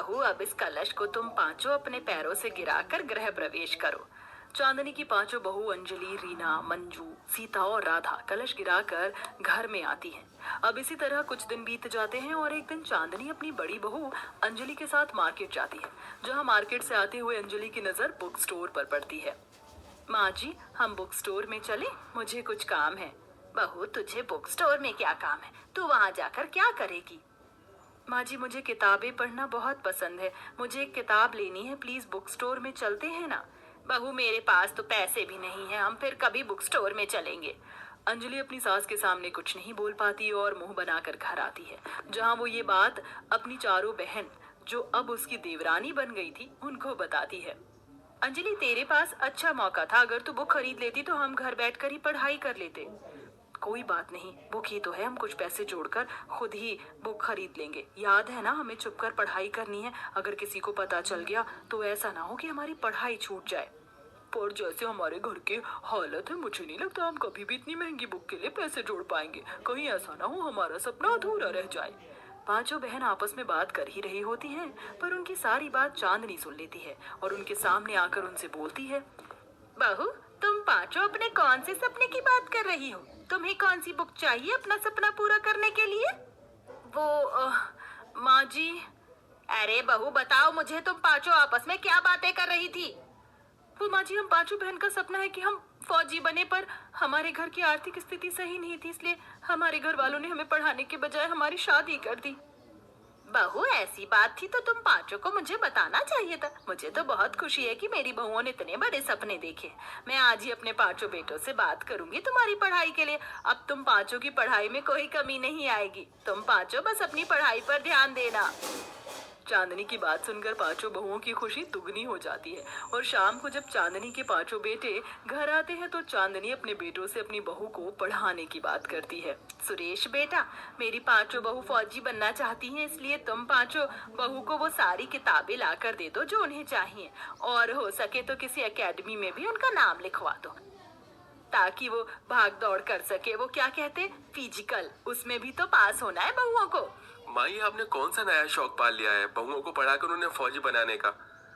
बहू, अब इस कलश को तुम पांचों अपने पैरों से गिराकर गृह प्रवेश करो। चांदनी की पांचों बहू अंजलि, रीना, मंजू, सीता और राधा कलश गिराकर घर में आती हैं। अब इसी तरह कुछ दिन बीत जाते हैं और एक दिन चांदनी अपनी बड़ी बहू अंजलि के साथ मार्केट जाती है, जहां मार्केट से आते हुए अंजलि की नजर बुक स्टोर पर पड़ती है। माँ जी, हम बुक स्टोर में चले, मुझे कुछ काम है। बहू, तुझे बुक स्टोर में क्या काम है? तू वहाँ जाकर क्या करेगी? माँ जी, मुझे किताबें पढ़ना बहुत पसंद है, मुझे एक किताब लेनी है, प्लीज बुक स्टोर में चलते हैं ना? बहू, मेरे पास तो पैसे भी नहीं है, हम फिर कभी बुक स्टोर में चलेंगे। अंजलि अपनी सास के सामने कुछ नहीं बोल पाती और मुंह बनाकर घर आती है, जहाँ वो ये बात अपनी चारों बहन, जो अब उसकी देवरानी बन गई थी, उनको बताती है। अंजलि, तेरे पास अच्छा मौका था, अगर तू बुक खरीद लेती तो हम घर बैठकर ही पढ़ाई कर लेते। कोई बात नहीं, बुक ही तो है, हम कुछ पैसे जोड़कर खुद ही बुक खरीद लेंगे। याद है ना, हमें छुपकर पढ़ाई करनी है, अगर किसी को पता चल गया तो ऐसा ना हो कि हमारी पढ़ाई छूट जाए। पर जैसे हमारे घर के हालत है, मुझे नहीं लगता हम कभी भी इतनी महंगी बुक के लिए पैसे जोड़ पाएंगे। कहीं ऐसा ना हो हमारा सपना अधूरा रह जाए। पांचों बहन आपस में बात कर ही रही होती हैं, पर उनकी सारी बात चांदनी सुन लेती है और उनके सामने आकर उनसे बोलती है। बहू, तुम पांचों अपने कौन से सपने की बात कर रही हो? तुम्हें कौन सी बुक चाहिए अपना सपना पूरा करने के लिए? वो माँ जी। अरे बहू, बताओ मुझे, तुम पांचों आपस में क्या बातें कर रही थी? वो माँ जी, हम पांचों बहन का सपना है कि हम फौजी बने, पर हमारे घर की आर्थिक स्थिति सही नहीं थी, इसलिए हमारे घर वालों ने हमें पढ़ाने के बजाय हमारी शादी कर दी। बहू, ऐसी बात थी तो तुम पांचों को मुझे बताना चाहिए था। मुझे तो बहुत खुशी है कि मेरी बहुओं ने इतने बड़े सपने देखे। मैं आज ही अपने पांचों बेटों से बात करूंगी तुम्हारी पढ़ाई के लिए। अब तुम पांचों की पढ़ाई में कोई कमी नहीं आएगी। तुम पांचों बस अपनी पढ़ाई पर ध्यान देना। चांदनी की बात सुनकर पांचों बहुओं की खुशी दुगनी हो जाती है और शाम को जब चांदनी के पांचों बेटे घर आते हैं तो चांदनी अपने बेटों से अपनी बहू को पढ़ाने की बात करती है। सुरेश बेटा, मेरी पांचों बहू फौजी बनना चाहती हैं, इसलिए तुम पांचों बहू को वो सारी किताबें ला कर दे दो जो उन्हें चाहिए, और हो सके तो किसी एकेडमी में भी उनका नाम लिखवा दो, ताकि वो भाग दौड़ कर सके। वो क्या कहते, फिजिकल, उसमें भी तो पास होना है बहुओं को। माई, आपने कौन सा नया शौक पाल लिया है बहुओं को पढ़ाकर उन्हें फौजी बनाने का?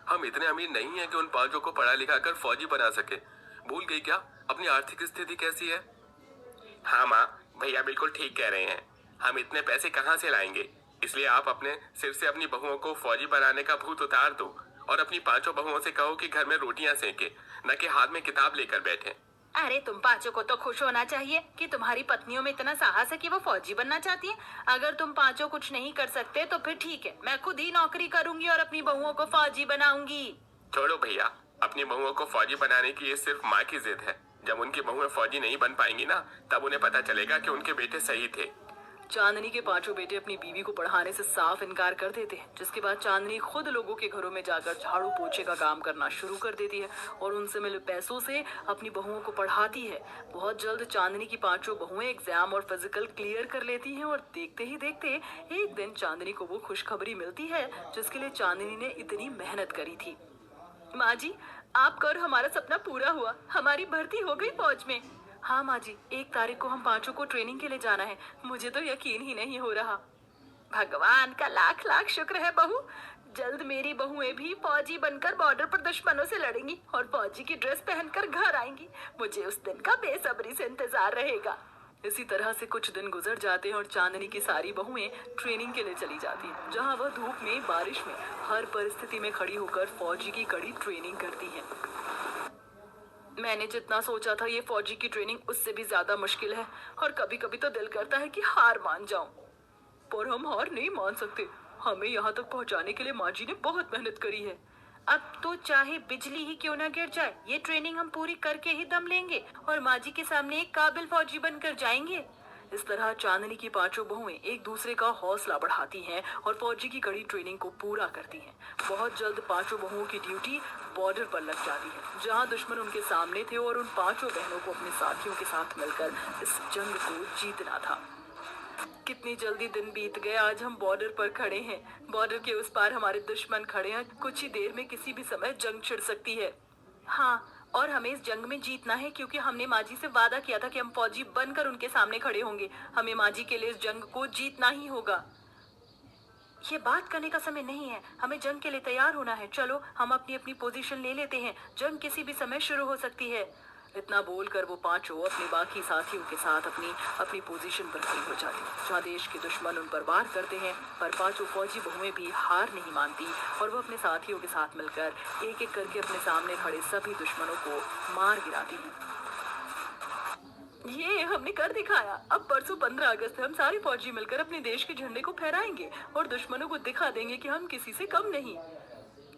हम इतने अमीर नहीं हैं कि उन पांचों को पढ़ा लिखा कर फौजी बना सके। भूल गई क्या अपनी आर्थिक स्थिति कैसी है? हाँ माँ, भैया बिल्कुल ठीक कह रहे हैं। हम इतने पैसे कहाँ से लाएंगे? इसलिए आप अपने सिर से अपनी बहुओं को फौजी बनाने का भूत उतार दो और अपनी पांचों बहुओं से कहो कि घर में रोटियां सेके, न कि हाथ में किताब लेकर बैठे। अरे, तुम पांचों को तो खुश होना चाहिए कि तुम्हारी पत्नियों में इतना साहस है कि वो फौजी बनना चाहती हैं। अगर तुम पांचों कुछ नहीं कर सकते तो फिर ठीक है, मैं खुद ही नौकरी करूंगी और अपनी बहुओं को फौजी बनाऊंगी। छोड़ो भैया, अपनी बहुओं को फौजी बनाने की ये सिर्फ माँ की जिद है। जब उनकी बहुएं फौजी नहीं बन पाएंगी ना, तब उन्हें पता चलेगा कि उनके बेटे सही थे। चांदनी के पांचों बेटे अपनी बीवी को पढ़ाने से साफ इनकार कर देते हैं, जिसके बाद चांदनी खुद लोगों के घरों में जाकर झाड़ू पोछे का काम करना शुरू कर देती है और उनसे मिले पैसों से अपनी बहुओं को पढ़ाती है। बहुत जल्द चांदनी की पांचों बहुएं एग्जाम और फिजिकल क्लियर कर लेती हैं और देखते ही देखते एक दिन चांदनी को वो खुशखबरी मिलती है जिसके लिए चांदनी ने इतनी मेहनत करी थी। माँ जी, आपका और हमारा सपना पूरा हुआ, हमारी भर्ती हो गई फौज में। हाँ माँ जी, 1 तारीख को हम पांचों को ट्रेनिंग के लिए जाना है, मुझे तो यकीन ही नहीं हो रहा। भगवान का लाख लाख शुक्र है बहू, जल्द मेरी बहुएं भी फौजी बनकर बॉर्डर पर दुश्मनों से लड़ेंगी और फौजी की ड्रेस पहनकर घर आएंगी। मुझे उस दिन का बेसब्री से इंतजार रहेगा। इसी तरह से कुछ दिन गुजर जाते हैं और चांदनी की सारी बहुएं ट्रेनिंग के लिए चली जाती हैं, जहां वह धूप में, बारिश में, हर परिस्थिति में खड़ी होकर फौजी की कड़ी ट्रेनिंग करती है। मैंने जितना सोचा था ये फौजी की ट्रेनिंग उससे भी ज्यादा मुश्किल है और कभी कभी तो दिल करता है कि हार मान जाऊं, पर हम हार नहीं मान सकते। हमें यहाँ तक पहुँचाने के लिए माँ जी ने बहुत मेहनत करी है। अब तो चाहे बिजली ही क्यों ना गिर जाए, ये ट्रेनिंग हम पूरी करके ही दम लेंगे और माँ जी के सामने एक काबिल फौजी बनकर जाएंगे। इस तरह चांदनी की पांचों बहुएं एक दूसरे का हौसला बढ़ाती हैं और फौजी की कड़ी ट्रेनिंग को पूरा करती हैं। बहुत जल्द पांचों बहुओं की ड्यूटी बॉर्डर पर लग जाती है, जहां दुश्मन उनके सामने थे और उन पांचों बहनों को अपने साथियों के साथ मिलकर इस जंग को जीतना था। कितनी जल्दी दिन बीत गए, आज हम बॉर्डर पर खड़े हैं। बॉर्डर के उस पार हमारे दुश्मन खड़े हैं, कुछ ही देर में किसी भी समय जंग छिड़ सकती है। हाँ, और हमें इस जंग में जीतना है क्योंकि हमने माँ जी से वादा किया था कि हम फौजी बनकर उनके सामने खड़े होंगे। हमें माँ जी के लिए इस जंग को जीतना ही होगा। ये बात करने का समय नहीं है, हमें जंग के लिए तैयार होना है। चलो हम अपनी अपनी पोजीशन ले लेते हैं, जंग किसी भी समय शुरू हो सकती है। इतना बोलकर वो पांचों अपने बाकी साथियों के साथ अपनी अपनी पोजीशन पर खड़ी हो जाती, जहाँ देश के दुश्मन उन पर वार करते हैं। पर पांचों फौजी बहुएं भी हार नहीं मानती और वो अपने साथियों के साथ मिलकर एक एक करके अपने सामने खड़े सभी दुश्मनों को मार गिराती हैं। ये हमने कर दिखाया। अब परसों 15 अगस्त है, हम सारे फौजी मिलकर अपने देश के झंडे को फहराएंगे और दुश्मनों को दिखा देंगे कि हम किसी से कम नहीं।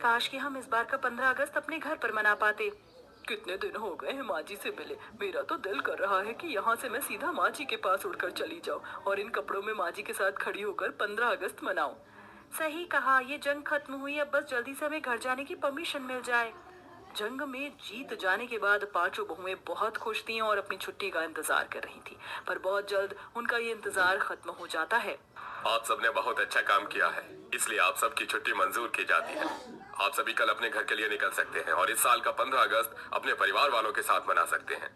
काश कि हम इस बार का 15 अगस्त अपने घर पर मना पाते। कितने दिन हो गए हैं माँ जी से मिले। मेरा तो दिल कर रहा है कि यहाँ से मैं सीधा माँ जी के पास उड़कर चली जाऊँ और इन कपड़ों में माँ जी के साथ खड़ी होकर 15 अगस्त मनाऊं। सही कहा, ये जंग खत्म हुई, अब बस जल्दी से हमें घर जाने की परमिशन मिल जाए। जंग में जीत जाने के बाद पांचों बहुएं बहुत खुश थीं और अपनी छुट्टी का इंतजार कर रही थीं। पर बहुत जल्द उनका ये इंतजार खत्म हो जाता है। आप सबने बहुत अच्छा काम किया है, इसलिए आप सबकी छुट्टी मंजूर की जाती है। आप सभी कल अपने घर के लिए निकल सकते हैं और इस साल का 15 अगस्त अपने परिवार वालों के साथ मना सकते हैं।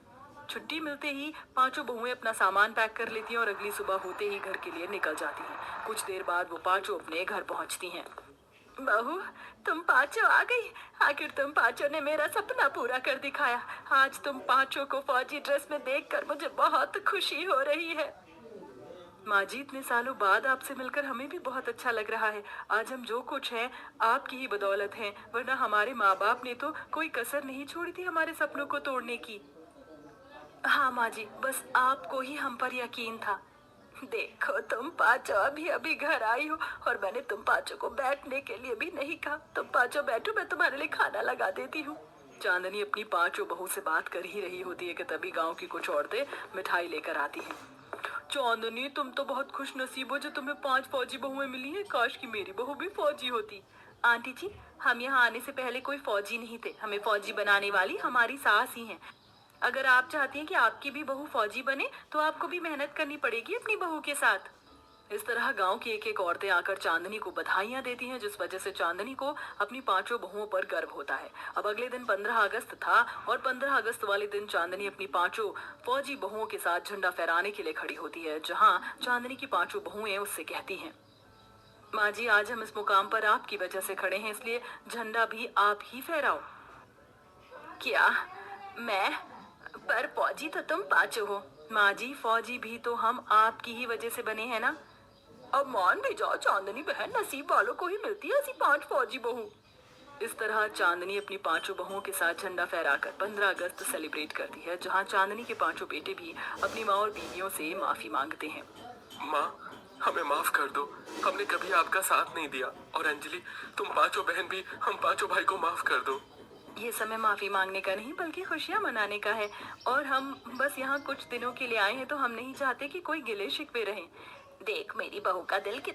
छुट्टी मिलते ही पांचों बहुएं अपना सामान पैक कर लेती हैं और अगली सुबह होते ही घर के लिए निकल जाती हैं। कुछ देर बाद वो पांचों अपने घर पहुंचती हैं। बहू, तुम पांचों आ गई। आखिर तुम पांचों ने मेरा सपना पूरा कर दिखाया। आज तुम पांचों को फौजी ड्रेस में देखकर मुझे बहुत खुशी हो रही है। माँ जी, इतने सालों बाद आपसे मिलकर हमें भी बहुत अच्छा लग रहा है। आज हम जो कुछ हैं आपकी ही बदौलत हैं, वरना हमारे माँ बाप ने तो कोई कसर नहीं छोड़ी थी हमारे सपनों को तोड़ने की। हाँ माँ जी, बस आपको ही हम पर यकीन था। देखो, तुम पांचों अभी अभी घर आई हो और मैंने तुम पांचों को बैठने के लिए भी नहीं कहा। तुम पांचों बैठो, मैं तुम्हारे लिए खाना लगा देती हूँ। चांदनी अपनी पांचों बहू से बात कर ही रही होती है कि तभी गांव की कुछ औरतें मिठाई लेकर आती हैं। चांदनी, तुम तो बहुत खुश नसीब हो जो तुम्हें 5 फौजी बहुएं मिली हैं। काश कि मेरी बहू भी फौजी होती। आंटी जी, हम यहाँ आने से पहले कोई फौजी नहीं थे, हमें फौजी बनाने वाली हमारी सास ही हैं। अगर आप चाहती हैं कि आपकी भी बहू फौजी बने तो आपको भी मेहनत करनी पड़ेगी अपनी बहू के साथ। इस तरह गांव की एक एक औरतें आकर चांदनी को बधाइयां देती हैं, जिस वजह से चांदनी को अपनी पांचों बहुओं पर गर्व होता है। अब अगले दिन 15 अगस्त था और 15 अगस्त वाले दिन चांदनी अपनी पांचों फौजी बहुओं के साथ झंडा फहराने के लिए खड़ी होती है, जहां चांदनी की पांचों बहुएं उससे कहती हैं, माँ जी, आज हम इस मुकाम पर आपकी वजह से खड़े हैं, इसलिए झंडा भी आप ही फहराओ। क्या मैं? पर फौजी तो तुम पांचों हो। माँ जी, फौजी भी तो हम आपकी ही वजह से बने हैं ना। अब मान भी जाओ चांदनी बहन, नसीब वालों को ही मिलती है ऐसी 5 फौजी बहू। इस तरह चांदनी अपनी पांचों बहुओं के साथ झंडा फहराकर 15 अगस्त सेलिब्रेट करती है, जहां चांदनी के पांचों बेटे भी अपनी माँ और बीवियों से माफी मांगते हैं। माँ, हमें माफ कर दो, हमने कभी आपका साथ नहीं दिया। और अंजलि, तुम पांचों बहन भी हम पांचों भाई को माफ कर दो। ये समय माफी मांगने का नहीं बल्कि खुशियां मनाने का है। और हम बस यहाँ कुछ दिनों के लिए आए हैं, तो हम नहीं चाहते कि कोई गिले शिकवे रहे। देख, मेरी बहू का दिल